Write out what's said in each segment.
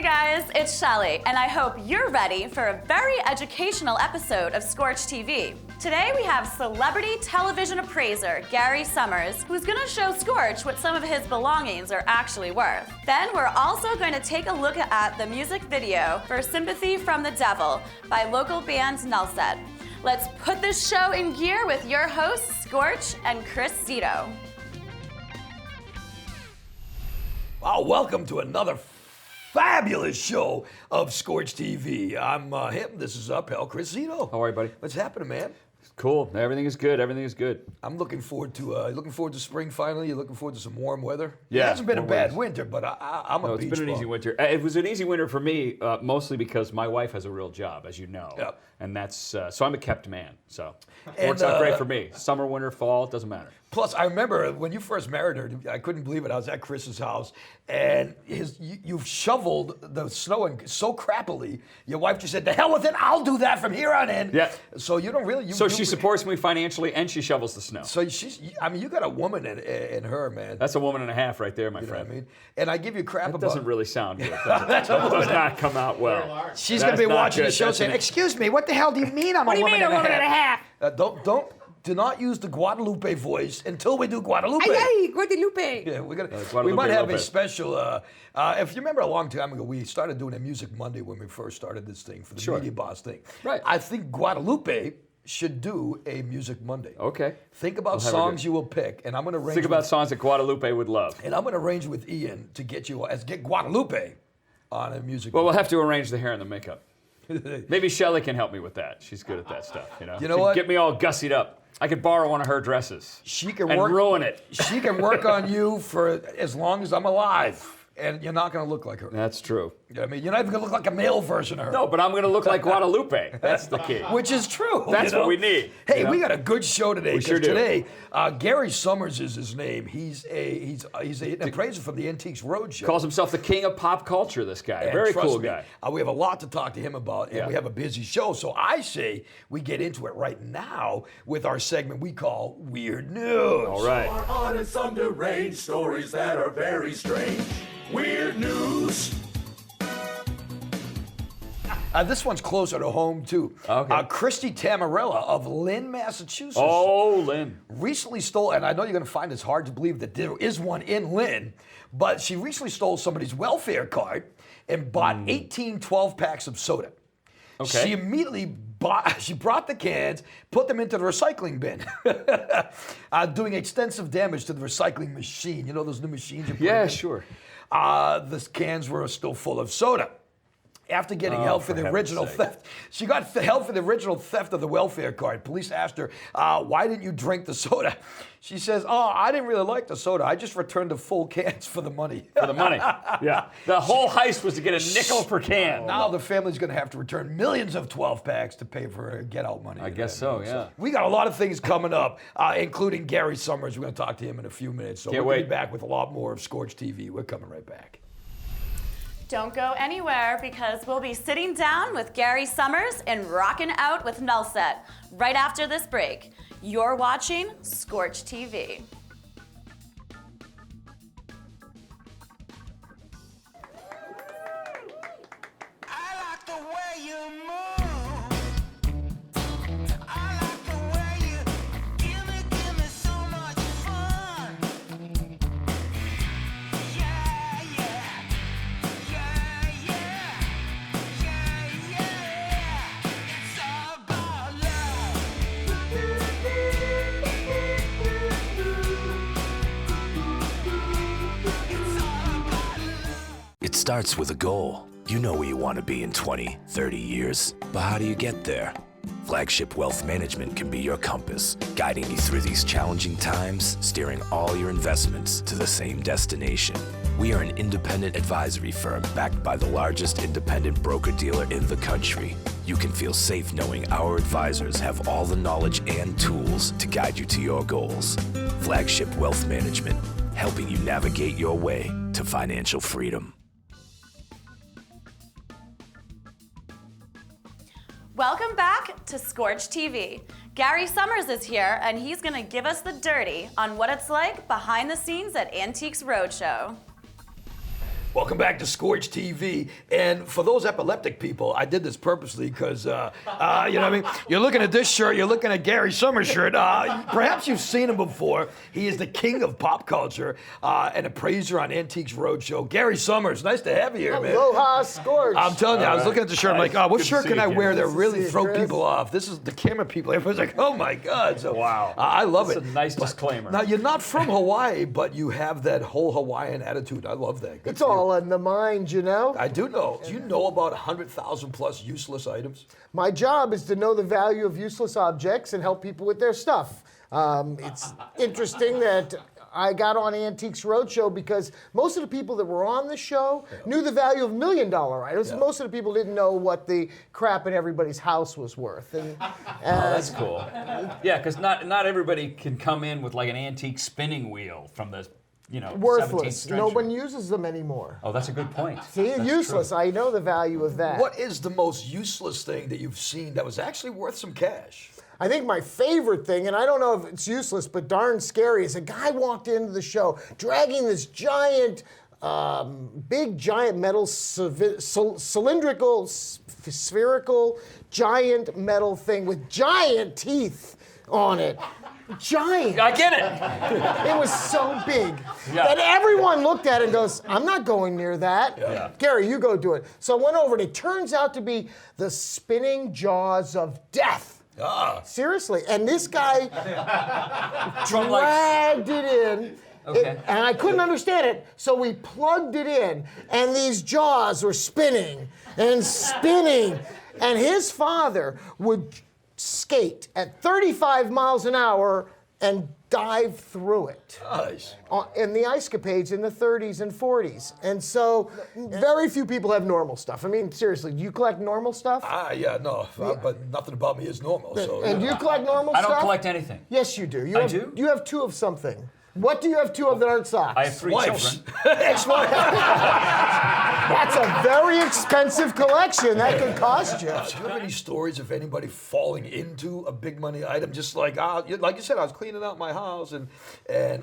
guys, it's Shelly, and I hope you're ready for a very educational episode of Scorch TV. Today we have celebrity television appraiser Gary Sohmers, who's gonna show Scorch what some of his belongings are actually worth. Then we're also going to take a look at the music video for Sympathy from the Devil by local band Nulset. Let's put this show in gear with your hosts, Scorch and Zito. Wow, welcome to another fabulous show of Scorch TV. I'm him. This is pal Zito. How are you, buddy? What's happening, man? Cool. Everything is good. Everything is good. I'm looking forward to spring finally. You're looking forward to some warm weather. Yeah, it hasn't been a warm bad weather. winter, but I'm a beach It's been an bum. easy winter. It was an easy winter for me, mostly because my wife has a real job, as you know. Yep. And that's so I'm a kept man. So it And, works out great for me. Summer, winter, fall, it doesn't matter. Plus, I remember when you first married her, I couldn't believe it. I was at Chris's house, and you've shoveled the snow so crappily. Your wife just said, "The hell with it! I'll do that from here on in." Yeah. So you don't really. So she supports me financially, and she shovels the snow. So you got a woman in her, man. That's a woman and a half right there, my You know friend. what I mean? And I give you crap That about. doesn't really sound good. That does not come out well. She's going to be That's not watching the good. show That's saying, "Excuse me, what the hell do you mean I'm a woman and a half?" Do not use the Guadalupe voice until we do Guadalupe. Ay, Guadalupe. Yeah, we Guadalupe might have a Lopez. special. If you remember a long time ago, we started doing a Music Monday when we first started this thing for the Sure. Media Boss thing. Right. I think Guadalupe should do a Music Monday. Okay. Think about We'll have her songs do. you will pick, and I'm going to arrange. Think about songs that Guadalupe would love. And I'm going to arrange with Ian to get Guadalupe on a music. Well, we'll have to arrange the hair and the makeup. Maybe Shelly can help me with that. She's good at that stuff, you know? You know She'd what? Get me all gussied up. I could borrow one of her dresses. She can and work, ruin it. She can work on you for as long as I'm alive, and you're not going to look like her. That's true. You know what I mean? You're not even going to look like a male version of her. No, but I'm going to look like Guadalupe. That's the key. Which is true. That's you know? what we need. Hey, you know? we got a good show today. We sure 'cause do. Today, Gary Sohmers is his name. He's an appraiser from the Antiques Roadshow. Calls himself the king of pop culture, this guy. And Very trust cool me, guy. We have a lot to talk to him about, and Yeah. we have a busy show. So I say we get into it right now with our segment we call Weird News. All right. Are honest, some deranged stories that are very strange. Weird news. This one's closer to home, too. Okay. Christy Tamarella of Lynn, Massachusetts. Oh, Lynn. Recently stole, and I know you're going to find this hard to believe that there is one in Lynn, but she recently stole somebody's welfare card and bought 18 12-packs of soda. Okay. She immediately brought the cans, put them into the recycling bin, doing extensive damage to the recycling machine. You know those new machines you put Yeah, in? sure. The cans were still full of soda. After getting held for the heaven's original sake. theft, she got held for the original theft of the welfare card. Police asked her, why didn't you drink the soda? She says, I didn't really like the soda. I just returned the full cans for the money. For the money. Yeah. The whole heist was to get a nickel per can. Now the family's going to have to return millions of 12 packs to pay for her get-out money. I guess so, yeah. We got a lot of things coming up, including Gary Sohmers. We're going to talk to him in a few minutes. So Can't we're going to wait. be back with a lot more of Scorch TV. We're coming right back. Don't go anywhere because we'll be sitting down with Gary Sohmers and rocking out with Nulset right after this break. You're watching Scorch TV. I like the way you move. I like the way you give me so much fun. Yeah, yeah, yeah, yeah, yeah, yeah. It's all about love. It's all about love. It starts with a goal. You know where you want to be in 20, 30 years. But how do you get there? Flagship Wealth Management can be your compass, guiding you through these challenging times, steering all your investments to the same destination. We are an independent advisory firm backed by the largest independent broker-dealer in the country. You can feel safe knowing our advisors have all the knowledge and tools to guide you to your goals. Flagship Wealth Management, helping you navigate your way to financial freedom. Welcome back to Scorch TV. Gary Sohmers is here, and he's going to give us the dirty on what it's like behind the scenes at Antiques Roadshow. Welcome back to Scorch TV. And for those epileptic people, I did this purposely because, you know what I mean? You're looking at this shirt, you're looking at Gary Summers' shirt. Perhaps you've seen him before. He is the king of pop culture, an appraiser on Antiques Roadshow. Gary Summers, nice to have you here, man. Aloha, Scorch. I'm telling you, I was looking at the shirt, I'm like, oh, what Good to shirt see can you I again. wear that Nice to really see you, throw Chris. people off? This is the camera people. Everyone's like, oh my God. So, Wow. I love That's it. a nice disclaimer. Now, you're not from Hawaii, but you have that whole Hawaiian attitude. I love that. Good It's for you. all in the mind, you know? I do know. Do you know about 100,000 plus useless items? My job is to know the value of useless objects and help people with their stuff. It's interesting that I got on Antiques Roadshow because most of the people that were on the show knew the value of $1 million items. Yeah. Most of the people didn't know what the crap in everybody's house was worth. And, That's cool. Yeah, because not everybody can come in with like an antique spinning wheel from the 17th worthless. century. No one uses them anymore. Oh, that's a good point. See, That's useless. true. I know the value of that. What is the most useless thing that you've seen that was actually worth some cash? I think my favorite thing, and I don't know if it's useless, but darn scary, is a guy walked into the show dragging this giant, big giant metal, cylindrical, spherical, giant metal thing with giant teeth on it. Giant. I get it. It was so big Yeah. that everyone looked at it and goes, I'm not going near that. Yeah. Gary, you go do it. So I went over and it turns out to be the spinning jaws of death. Ah, Seriously. And this guy From like, dragged it in. Okay. And I couldn't understand it, so we plugged it in, and these jaws were spinning and spinning. And his father would skate at 35 miles an hour and dive through it nice. in the ice capades in the 30s and 40s. And so very few people have normal stuff. I mean, seriously, do you collect normal stuff? Yeah, no, but nothing about me is normal. So, And do you collect normal I stuff? don't collect anything. Yes, you do. I do? You have two of something. What do you have two of that aren't socks? I have 3 Wives. children. Ex-wife. That's a very expensive collection. That could cost you. Do you have any stories of anybody falling into a big money item? Just like, like you said, I was cleaning out my house and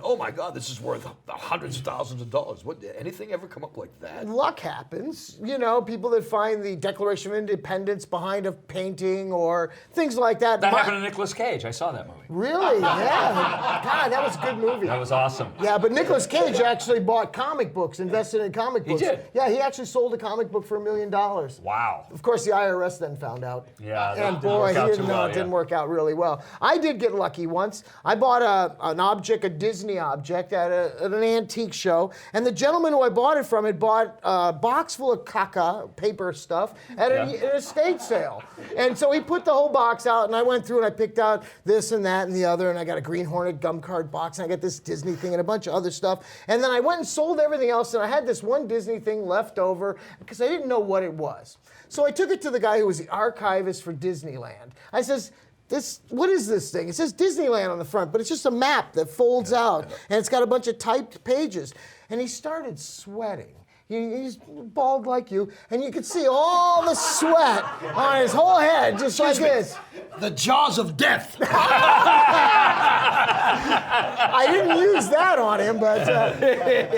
oh my God, this is worth hundreds of thousands of dollars. What? Anything ever come up like that? Luck happens. You know, people that find the Declaration of Independence behind a painting or things like that. That happened to Nicolas Cage. I saw that movie. Really? Yeah. God, that was a good movie. That was awesome. Yeah, but Nicolas Cage actually bought comic books, invested in comic books. He did? Yeah, he actually sold a comic book for $1 million. Wow. Of course, the IRS then found out. Yeah, that And didn't boy, work he out didn't too well, it didn't yeah. work out really well. I did get lucky once. I bought an object, a Disney object, at an antique show, and the gentleman who I bought it from had bought a box full of caca, paper stuff, at an estate sale. And so he put the whole box out, and I went through and I picked out this and that and the other, and I got a Green Hornet gum card box, and I got this Disney thing and a bunch of other stuff. And then I went and sold everything else, and I had this one Disney thing left over because I didn't know what it was. So I took it to the guy who was the archivist for Disneyland. I says, what is this thing? It says Disneyland on the front, but it's just a map that folds out, and it's got a bunch of typed pages. And he started sweating. He's bald like you, and you could see all the sweat on his whole head, just like this. The jaws of death. I didn't use that on him, but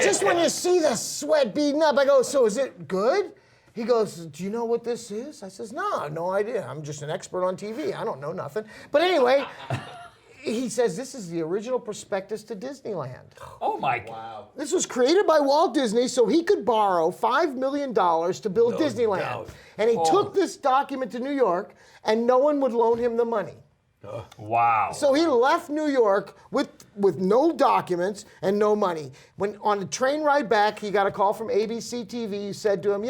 just when you see the sweat beating up, I go, so is it good? He goes, do you know what this is? I says, no idea. I'm just an expert on TV. I don't know nothing. But anyway, he says, this is the original prospectus to Disneyland. Oh my God. This was created by Walt Disney so he could borrow $5 million to build No Disneyland. doubt. And he took this document to New York, and no one would loan him the money. Wow. So he left New York with no documents and no money. When on the train ride back, he got a call from ABC TV who said to him,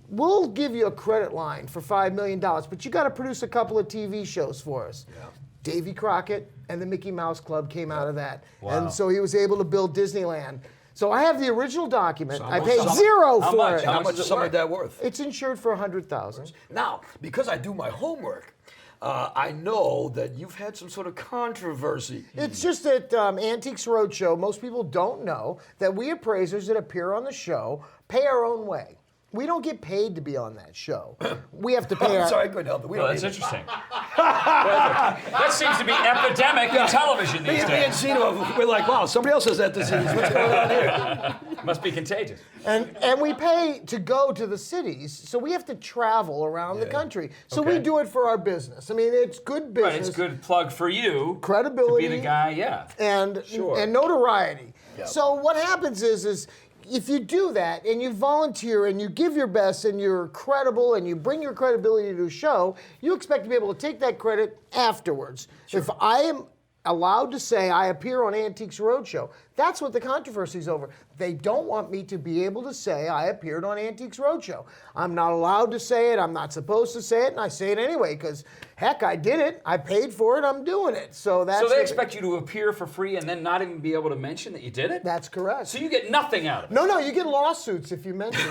we'll give you a credit line for $5 million, but you got to produce a couple of TV shows for us. Yeah. Davy Crockett and the Mickey Mouse Club came out of that. Wow. And so he was able to build Disneyland. So I have the original document. I much- paid how zero how for much? it. How much does is it something worth? like that worth? It's insured for $100,000. Now, because I do my homework, I know that you've had some sort of controversy. It's just that Antiques Roadshow, most people don't know that we appraisers that appear on the show pay our own way. we don't get paid to be on that show. We have to pay. I'm sorry, I couldn't help it. We Well, don't that's need it. interesting. That seems to be epidemic in television these Me and days. Zito, we're like, wow, somebody else has that disease. What's going on here? Must be contagious. And we pay to go to the cities, so we have to travel around the country. So we Okay. do it for our business. I mean, it's good business. Right, it's a good plug for you. Credibility. To be the guy, yeah. and Sure. and notoriety. So what happens is if you do that and you volunteer and you give your best and you're credible and you bring your credibility to a show, you expect to be able to take that credit afterwards. If I am allowed to say I appear on Antiques Roadshow, that's what the controversy's over. They don't want me to be able to say I appeared on Antiques Roadshow. I'm not allowed to say it. I'm not supposed to say it, and I say it anyway because, heck, I did it. I paid for it. I'm doing it. So that's. So they expect you to appear for free and then not even be able to mention that you did it? That's correct. So you get nothing out of it? No, you get lawsuits if you mention it.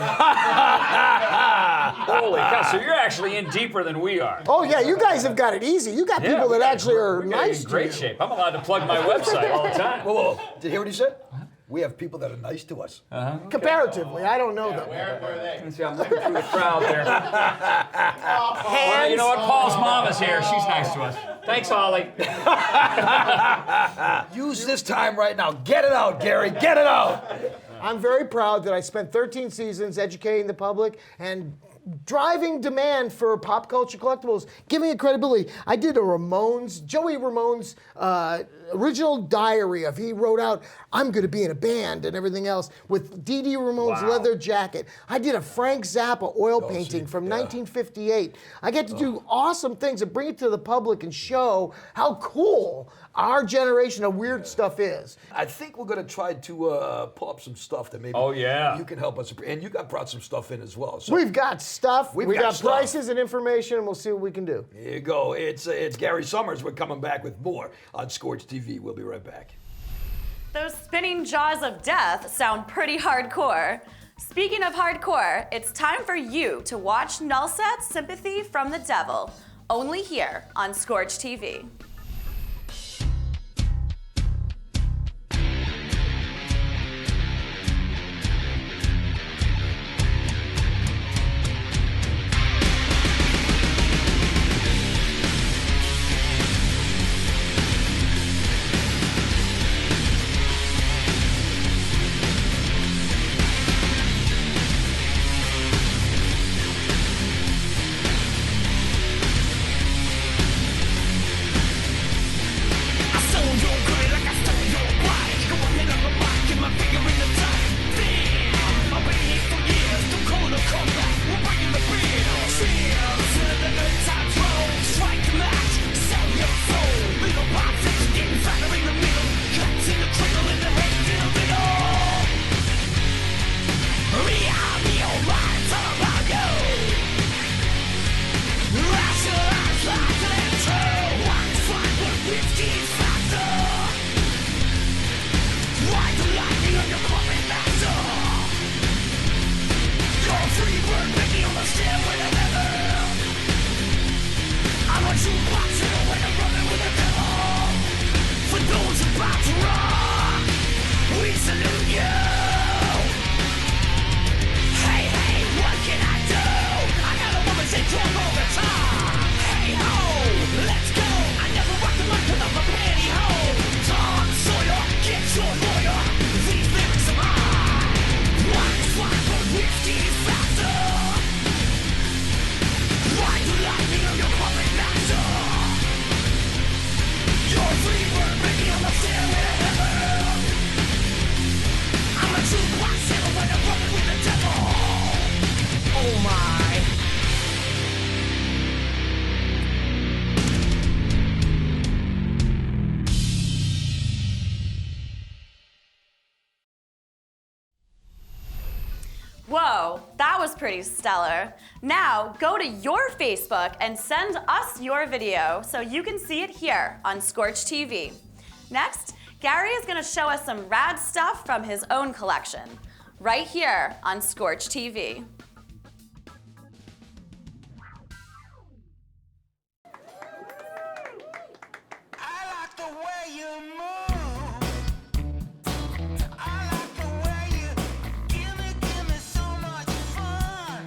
Holy cow, so you're actually in deeper than we are. Oh yeah, you guys have got it easy. You got people that actually are we're nice in to great you. shape. I'm allowed to plug my website all the time. Whoa. Did you hear what he said? We have people that are nice to us. Comparatively, I don't know them. See, I'm looking through the crowd there. Hands. You know what? Paul's mom is here. She's nice to us. Thanks, Holly. Use this time right now. Get it out, Gary. Get it out. I'm very proud that I spent 13 seasons educating the public and driving demand for pop culture collectibles, giving it credibility. I did a Joey Ramone's original diary of he wrote out, I'm going to be in a band and everything else with Dee Dee Ramone's leather jacket. I did a Frank Zappa oil painting from 1958. I get to do awesome things and bring it to the public and show how cool our generation of weird stuff is. I think we're going to try to pull up some stuff that maybe you can help us. And you brought some stuff in as well. So We've got stuff, We've we got got stuff. prices and information, and we'll see what we can do. here you go. It's Gary Summers. We're coming back with more on Scorch TV. We'll be right back. Those spinning jaws of death sound pretty hardcore. Speaking of hardcore, it's time for you to watch Nullset's Sympathy from the Devil, only here on Scorch TV. Whoa, that was pretty stellar. Now, go to your Facebook and send us your video so you can see it here on Scorch TV. Next, Gary is gonna show us some rad stuff from his own collection, right here on Scorch TV. I like the way you move. I like the way you give me so much fun.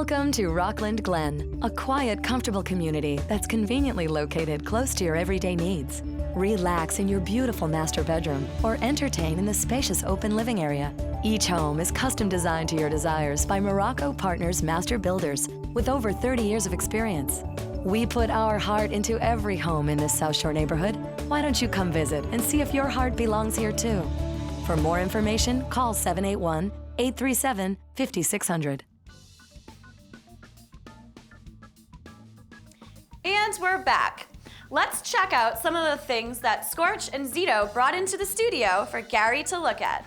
Welcome to Rockland Glen, a quiet, comfortable community that's conveniently located close to your everyday needs. Relax in your beautiful master bedroom or entertain in the spacious open living area. Each home is custom designed to your desires by Morocco Partners Master Builders with over 30 years of experience. We put our heart into every home in this South Shore neighborhood. Why don't you come visit and see if your heart belongs here too? For more information, call 781-837-5600. And we're back. Let's check out some of the things that Scorch and Zito brought into the studio for Gary to look at.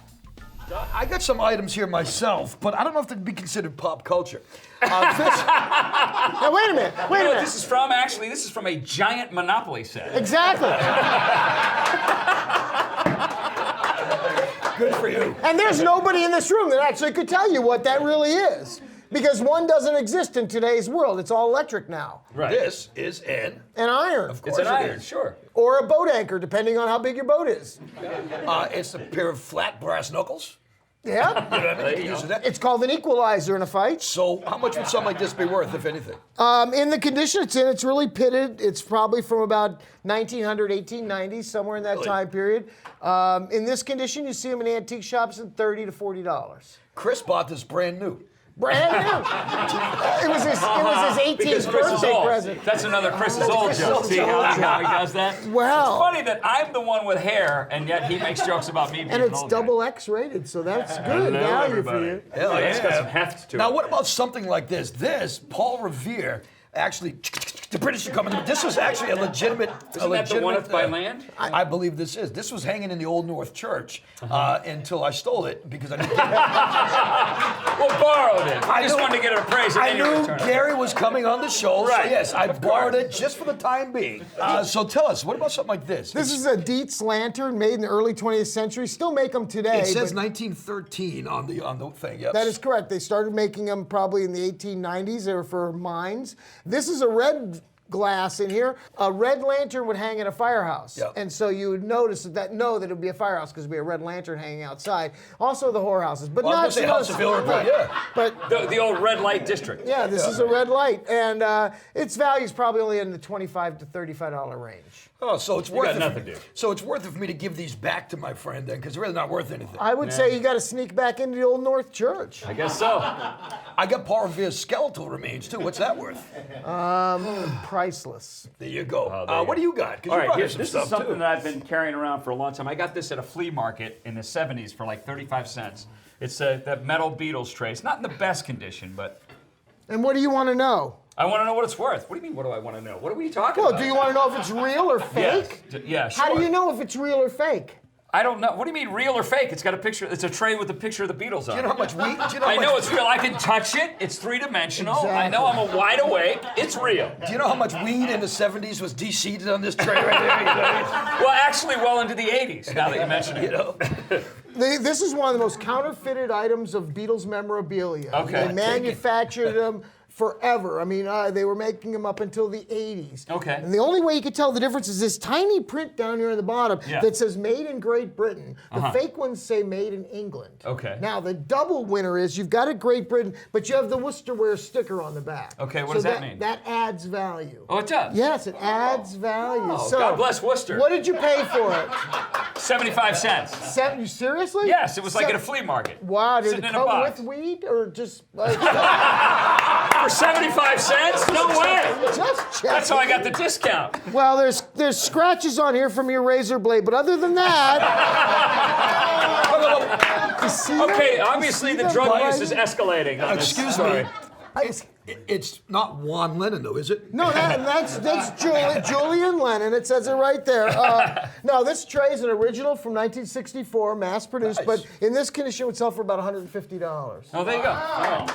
I got some items here myself, but I don't know if they'd be considered pop culture. Now, wait a minute. You know what this is from? Actually, this is from a giant Monopoly set. Exactly. Good for you. And there's nobody in this room that actually could tell you what that really is. Because one doesn't exist in today's world. It's all electric now. Right. This is an iron. Of course It's an it iron, is. sure. Or a boat anchor, depending on how big your boat is. It's a pair of flat brass knuckles. Yeah. You know what I mean? You can use that. It's called an equalizer in a fight. So how much would something like this be worth, if anything? In the condition it's in, it's really pitted. It's probably from about 1900, 1890, somewhere in that Really? time period. In this condition, you see them in antique shops at $30 to $40. Chris bought this brand new. Brand new. It was his 18th Because Chris is birthday old. present. That's another Chris's old joke. See how he does that? Well. It's funny that I'm the one with hair, and yet he makes jokes about me being And an it's old guy. double X rated, so that's good Hello, value everybody. for you. Hell yeah. It's got some heft to Now, it. what about something like this? This, Paul Revere, actually, the British are coming. This was actually a legitimate. Isn't that the one up by land? I believe this is. This was hanging in the Old North Church until I stole it because I didn't. Well, borrowed it. I just knew- wanted to get it appraised. I knew Gary was coming on the show, Right. so yes, I borrowed it just for the time being. So tell us, what about something like this? This is a Dietz lantern made in the early 20th century. Still make them today. It says but 1913 on the thing. Yes. that is correct. They started making them probably in the 1890s. They were for mines. This is a red glass in here. A red lantern would hang in a firehouse. Yep. And so you would notice that it would be a firehouse because it would be a red lantern hanging outside. Also the whorehouses. But Well, I not was gonna say so House of Hillary, but yeah. But The old red light district. yeah, this is a red light. And its value is probably only in the $25 to $35 range. Oh, so it's worth got it. nothing, dude. So it's worth it for me to give these back to my friend then, because they're really not worth anything. I would say you got to sneak back into the Old North Church. I guess so. I got Paul Revere's skeletal remains too. What's that worth? Priceless. There you go. there you What go. do you got? 'Cause All you right, brought here, us some this stuff is something too. that I've been carrying around for a long time. I got this at a flea market in the 70s for like 35 cents. It's that metal Beatles tray. It's not in the best condition, but And what do you want to know? I want to know what it's worth. What do you mean, what do I want to know? What are we talking Well, about? do you want to know if it's real or fake? Yeah, sure. How do you know if it's real or fake? I don't know. What do you mean, real or fake? It's got a picture. It's a tray with a picture of the Beatles on Do you it. know how much weed? Do you know how I much, know it's real. I can touch it. It's three-dimensional. I know I'm a wide awake. It's real. Do you know how much weed in the 70s was de-seeded on this tray right there? You know? Well, actually, well into the 80s, now that you mention it. You know? This is one of the most counterfeited items of Beatles memorabilia. Okay. They manufactured them forever. I mean, they were making them up until the 80s. Okay. And the only way you could tell the difference is this tiny print down here in the bottom Yeah. that says made in Great Britain. The fake ones say made in England. Okay. Now, the double winner is you've got a Great Britain, but you have the Worcestershire sticker on the back. Okay, what So does that mean? That adds value. Oh, it does? Yes, it adds value. Oh, So, God bless Worcester. what did you pay for it? 75 cents. You seriously? Yes, it was like at a flea market. Wow, did Sitting it in a come box. with weed or just like For 75 cents? No way. just check? That's how I got the discount. Well, there's scratches on here from your razor blade, but other than that, you see Okay, that? obviously You see the that drug writing? use is escalating. on this Excuse story. me. It's not Juan Lennon though, is it? No, that's Julian Lennon. It says it right there. No, this tray is an original from 1964, mass-produced, Nice. but in this condition it would sell for about $150. Oh, there you go. Oh.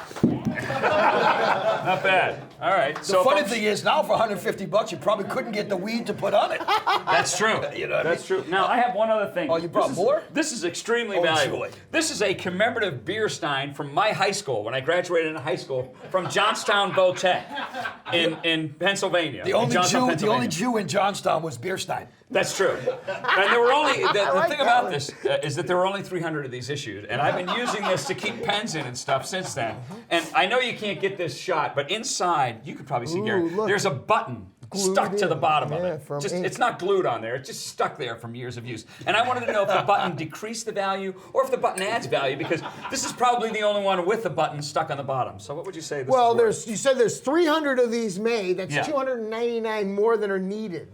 Not bad. All right. The funny thing is, now for $150, you probably couldn't get the weed to put on it. That's true. You know what I That's true. Now, I have one other thing. Oh, you brought more? This is extremely Oh, valuable. joy. This is a commemorative beer stein from my high school when I graduated in high school from Johnson Johnstown Boteg in Pennsylvania. The in only Johnstown, Jew, the Pennsylvania. only Jew in Johnstown was Bierstein. That's true. And there were only, the thing about this is that there were only 300 of these issued. And I've been using this to keep pens in and stuff since then. And I know you can't get this shot, but inside, you could probably see, Gary, look. there's a button Glued stuck to the in. bottom of Yeah, it. from Just, ink. it's not glued on there, it's just stuck there from years of use. And I wanted to know if the button decreased the value or if the button adds value, because this is probably the only one with the button stuck on the bottom. So what would you say this Well, is worth? you said there's 300 of these made. That's Yeah. 299 more than are needed.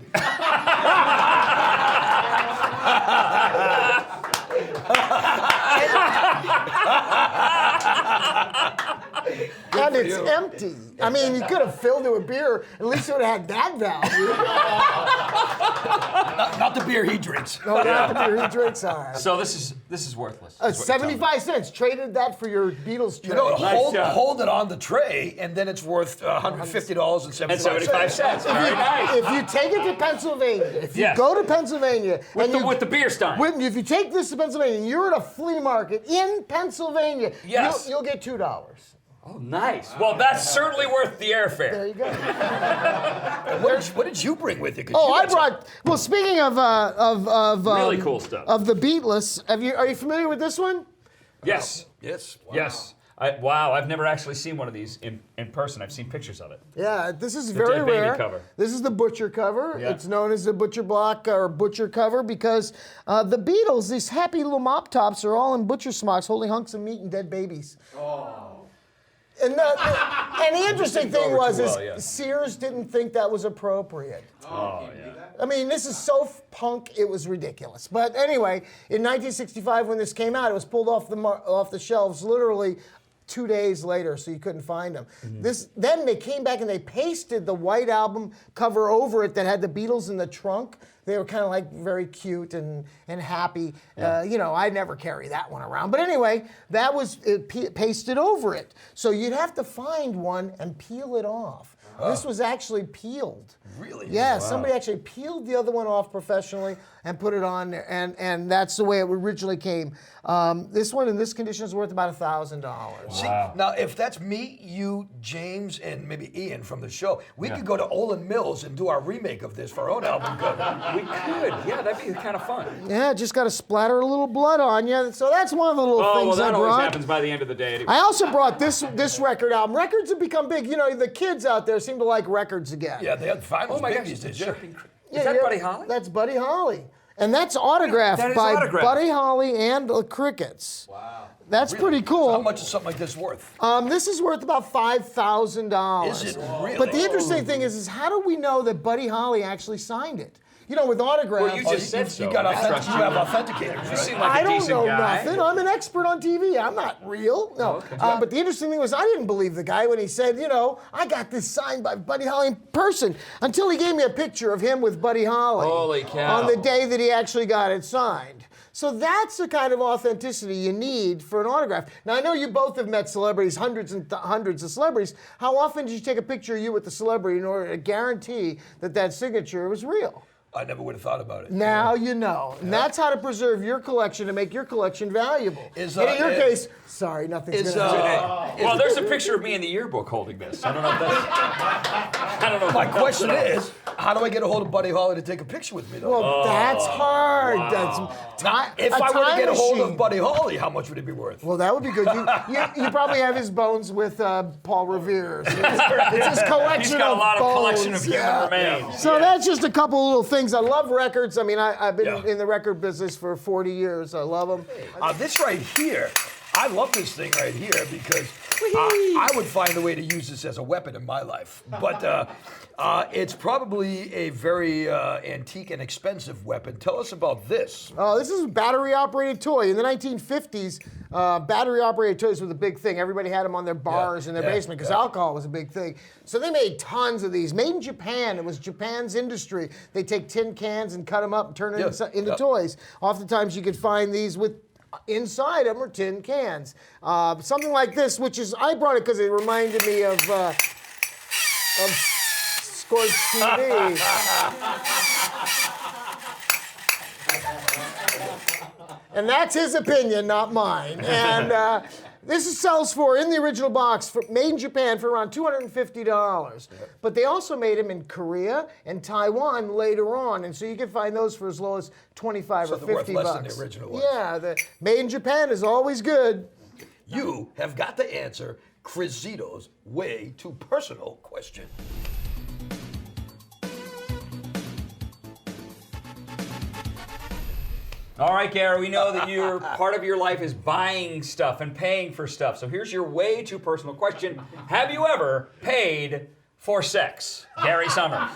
And it's empty. I mean, you could have filled it with beer. At least it would have had that value. Not the beer he drinks. No, not the beer he drinks. All right. So this is worthless. is what you're telling me. 75 cents. Traded that for your Beatles tray. You know, Nice job. hold it on the tray, and then it's worth $150.75. And 75 cents. Very nice. If you take it to Pennsylvania, if you Yes. go to Pennsylvania, With and the beer stein. if you take this to Pennsylvania, and you're at a flea market in Pennsylvania, Yes. you'll get $2. Oh, nice. Well, that's certainly worth the airfare. There you go. What did you bring with you? 'Cause Oh, you I had some- brought. Well, speaking of Really cool stuff. of the Beatles, are you familiar with this one? Yes. Yes. Wow. Yes. Wow, I've never actually seen one of these in person. I've seen pictures of it. Yeah, this is very Dead Baby rare. cover. This is the Butcher cover. Yeah. It's known as the Butcher Block or Butcher cover because the Beatles, these happy little mop tops, are all in butcher smocks holding hunks of meat and dead babies. And the interesting go thing over was too is well, yeah. Sears didn't think that was appropriate. Oh, yeah. I mean, this is so punk, it was ridiculous. But anyway, in 1965, when this came out, it was pulled off the shelves literally 2 days later, so you couldn't find them. Then they came back and they pasted the white album cover over it that had the Beatles in the trunk. They were kind of like very cute and happy. You know, I never carry that one around. But anyway, that was pasted over it. So you'd have to find one and peel it off. This was actually peeled. Really? Yeah, somebody actually peeled the other one off professionally and put it on there, and that's the way it originally came. This one in this condition is worth about $1,000. See, now if that's me, you, James, and maybe Ian from the show, we could go to Olin Mills and do our remake of this for our own album cover. We could. Yeah, that'd be kind of fun. Yeah, just got to splatter a little blood on you. So that's one of the little Oh, things well, that I always brought. happens by the end of the day. Anyway. I also brought this record album. Records have become big. You know, the kids out there seem to like records again. Yeah, they had finals Oh my big gosh, these days. Jeff Sure. and Chris. Yeah, Is that yeah, Buddy Holly? That's Buddy Holly. And that's autographed That is by autographed. Buddy Holly and the Crickets. Wow. That's pretty cool. So how much is something like this worth? This is worth about $5,000. Is it really? But the interesting thing is how do we know that Buddy Holly actually signed it? You know, with autographs. Well, you just said so. You got I trust you have authenticators. You right? seem like I a don't decent know guy. nothing. I'm an expert on TV. I'm not real. No. But the interesting thing was I didn't believe the guy when he said, you know, I got this signed by Buddy Holly in person until he gave me a picture of him with Buddy Holly. Holy cow. On the day that he actually got it signed. So that's the kind of authenticity you need for an autograph. Now, I know you both have met celebrities, hundreds and hundreds of celebrities. How often did you take a picture of you with the celebrity in order to guarantee that that signature was real? I never would have thought about it. Now you know. And that's how to preserve your collection to make your collection valuable. Is, and in your uh, case, sorry, nothing's is, going to happen. Well, there's a picture of me in the yearbook holding this. I don't know if that's. I don't know. My question is, how do I get a hold of Buddy Holly to take a picture with me, though? Well, that's hard. That's If I were to time get a hold machine. of Buddy Holly, how much would it be worth? Well, that would be good. You probably have his bones with Paul Revere. So it's his collection He's got a lot of bones. collection of human remains. So that's just a couple little things. I love records. I mean, I've been Yeah. in the record business for 40 years. I love them. This right here, I love this thing right here because I would find a way to use this as a weapon in my life. But it's probably a very antique and expensive weapon. Tell us about this. Oh, this is a battery-operated toy. In the 1950s, battery-operated toys were the big thing. Everybody had them on their bars in their basement because alcohol was a big thing. So they made tons of these. Made in Japan. It was Japan's industry. They take tin cans and cut them up and turn them into toys. Oftentimes, you could find these with inside them are tin cans. Something like this, which is I brought it because it reminded me of Scorch TV. And that's his opinion, not mine. And This sells for, in the original box, made in Japan for around $250. But they also made them in Korea and Taiwan later on, and so you can find those for as low as 25 or 50 they're worth less than bucks. the original ones. Yeah, the made in Japan is always good. You have got to answer Chris Zito's way too personal question. All right, Gary, we know that part of your life is buying stuff and paying for stuff. So here's your way too personal question. Have you ever paid for sex? Gary Summers.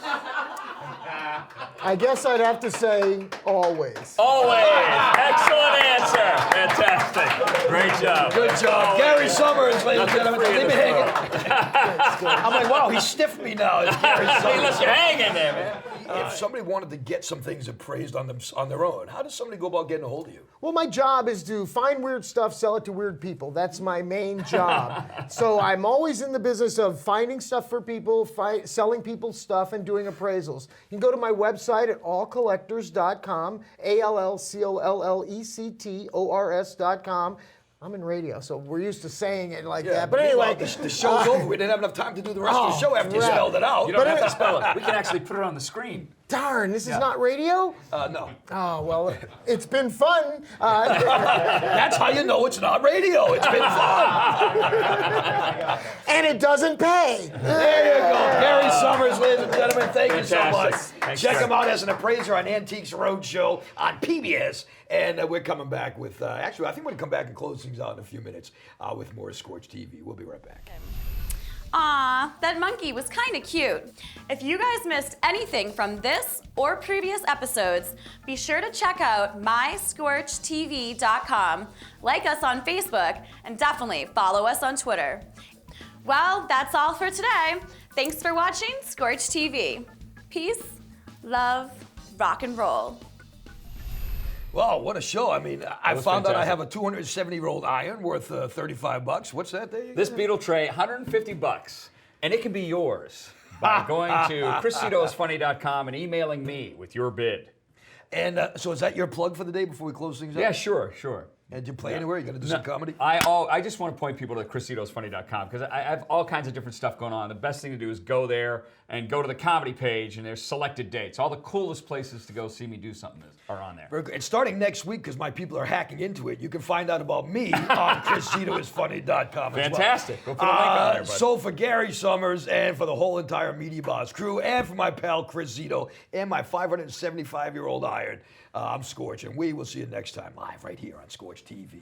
I guess I'd have to say always. Always. Excellent answer. Fantastic. Great job. Good job. Gary Summers, ladies and gentlemen. free in Leave me this hanging. I'm like, wow, he stiffed me now. It's Gary He Summers. left you hanging there, man. If somebody wanted to get some things appraised on their own, how does somebody go about getting a hold of you? Well, my job is to find weird stuff, sell it to weird people. That's my main job. So I'm always in the business of finding stuff for people, selling people stuff, and doing appraisals. You can go to my website at allcollectors.com, ALLCOLLECTORS.com. I'm in radio, so we're used to saying it like that. But anyway, the show's over. We didn't have enough time to do the rest of the show after you spelled it out. You don't have to spell it. We can actually put it on the screen. darn, this is not radio? No. Oh, well, it's been fun. That's how you know it's not radio. It's been fun. And it doesn't pay. There you go. Gary Summers, ladies and gentlemen, thank you so much. Thanks, Check Gary. him out as an appraiser on Antiques Roadshow on PBS. And we're coming back with, actually, I think we're going to come back and close things out in a few minutes with more Scorch TV. We'll be right back. Aw, that monkey was kind of cute. If you guys missed anything from this or previous episodes, be sure to check out myscorchtv.com, like us on Facebook, and definitely follow us on Twitter. Well, that's all for today. Thanks for watching Scorch TV. Peace, love, rock and roll. Wow, what a show. I mean, I was found out I fantastic. have a 270-year-old iron worth $35. What's that there? This beetle tray, $150, and it can be yours by going to chriszitosfunny.com and emailing me with your bid. And so is that your plug for the day before we close things up? Yeah, sure. And do you play anywhere? You going to do some comedy? I just want to point people to chriszitosfunny.com because I have all kinds of different stuff going on. The best thing to do is go there and go to the comedy page, and there's selected dates. All the coolest places to go see me do something are on there. Very good. And starting next week, because my people are hacking into it, you can find out about me on chriszitosfunny.com as well. Fantastic. Go put a link on there, bud. So for Gary Summers and for the whole entire Media Boss crew and for my pal Chris Zito and my 575-year-old iron, I'm Scorch, and we will see you next time live right here on Scorch TV.